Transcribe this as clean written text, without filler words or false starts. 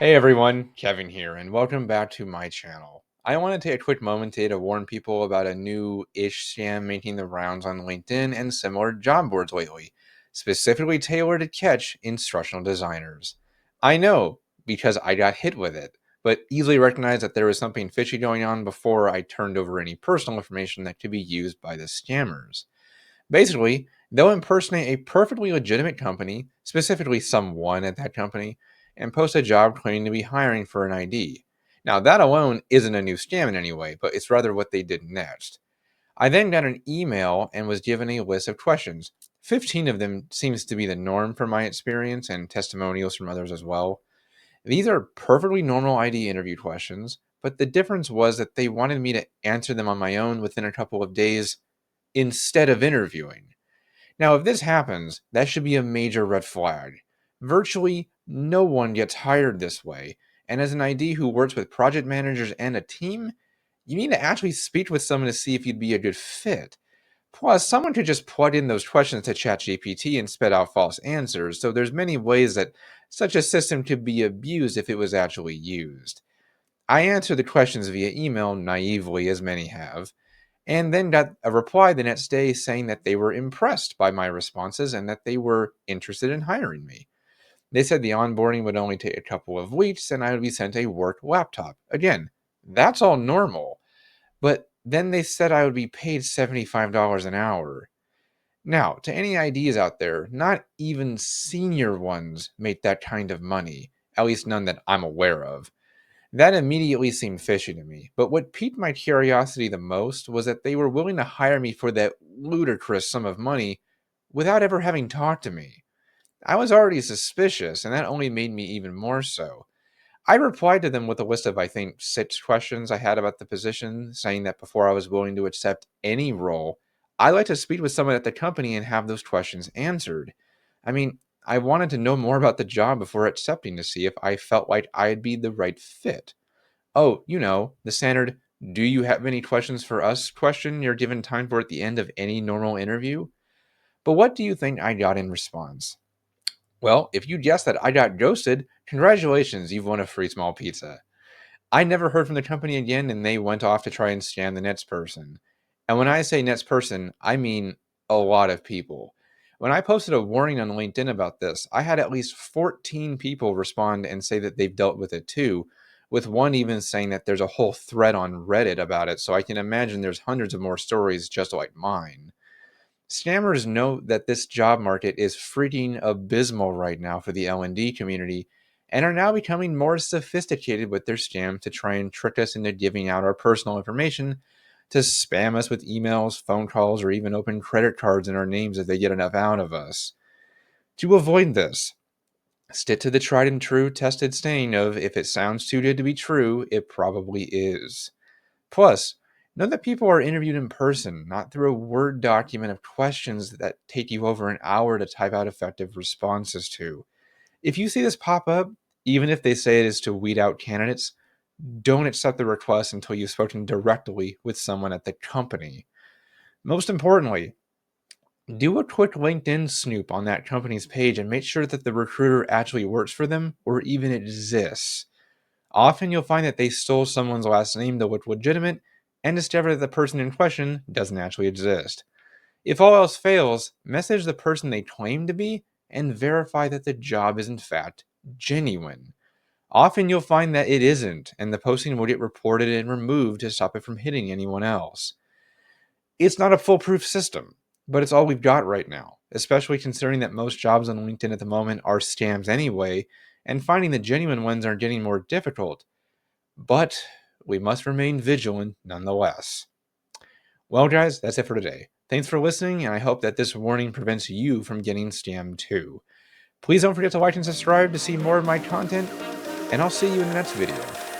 Hey everyone, Kevin here, and welcome back to my channel. I want to take a quick moment today to warn people about a new-ish scam making the rounds on LinkedIn and similar job boards lately, specifically tailored to catch instructional designers. I know, because I got hit with it, but easily recognized that there was something fishy going on before I turned over any personal information that could be used by the scammers. Basically, they'll impersonate a perfectly legitimate company, specifically someone at that company, and post a job claiming to be hiring for an ID. Now, that alone isn't a new scam in any way, but it's rather what they did next. I then got an email and was given a list of questions. 15 of them seems to be the norm from my experience and testimonials from others as well. These are perfectly normal ID interview questions, but the difference was that they wanted me to answer them on my own within a couple of days instead of interviewing. Now, if this happens, that should be a major red flag. Virtually no one gets hired this way, and as an ID who works with project managers and a team, you need to actually speak with someone to see if you'd be a good fit. Plus, someone could just plug in those questions to ChatGPT and spit out false answers, so there's many ways that such a system could be abused if it was actually used. I answered the questions via email naively, as many have, and then got a reply the next day saying that they were impressed by my responses and that they were interested in hiring me. They said the onboarding would only take a couple of weeks and I would be sent a work laptop. Again, that's all normal. But then they said I would be paid $75 an hour. Now, to any IDs out there, not even senior ones make that kind of money, at least none that I'm aware of. That immediately seemed fishy to me, but what piqued my curiosity the most was that they were willing to hire me for that ludicrous sum of money without ever having talked to me. I was already suspicious, and that only made me even more so. I replied to them with a list of, I think, 6 questions I had about the position, saying that before I was willing to accept any role, I like to speak with someone at the company and have those questions answered. I mean, I wanted to know more about the job before accepting to see if I felt like I'd be the right fit. Oh, the standard "do you have any questions for us" question you're given time for at the end of any normal interview. But what do you think I got in response? Well, if you guessed that I got ghosted, congratulations, you've won a free small pizza. I never heard from the company again, and they went off to try and scam the next person. And when I say next person, I mean a lot of people. When I posted a warning on LinkedIn about this, I had at least 14 people respond and say that they've dealt with it too, with one even saying that there's a whole thread on Reddit about it, so I can imagine there's hundreds of more stories just like mine. Scammers know that this job market is freaking abysmal right now for the L&D community and are now becoming more sophisticated with their scam to try and trick us into giving out our personal information, to spam us with emails, phone calls, or even open credit cards in our names if they get enough out of us. To avoid this, stick to the tried and true tested saying of if it sounds too good to be true, it probably is. Plus, know that people are interviewed in person, not through a Word document of questions that take you over an hour to type out effective responses to. If you see this pop up, even if they say it is to weed out candidates, don't accept the request until you've spoken directly with someone at the company. Most importantly, do a quick LinkedIn snoop on that company's page and make sure that the recruiter actually works for them or even exists. Often you'll find that they stole someone's last name to look legitimate and discover that the person in question doesn't actually exist. If all else fails, message the person they claim to be and verify that the job is in fact genuine. Often you'll find that it isn't, and the posting will get reported and removed to stop it from hitting anyone else. It's not a foolproof system, but it's all we've got right now, especially considering that most jobs on LinkedIn at the moment are scams anyway, and finding the genuine ones are getting more difficult. But we must remain vigilant nonetheless. Well, guys, that's it for today. Thanks for listening, and I hope that this warning prevents you from getting scammed too. Please don't forget to like and subscribe to see more of my content, and I'll see you in the next video.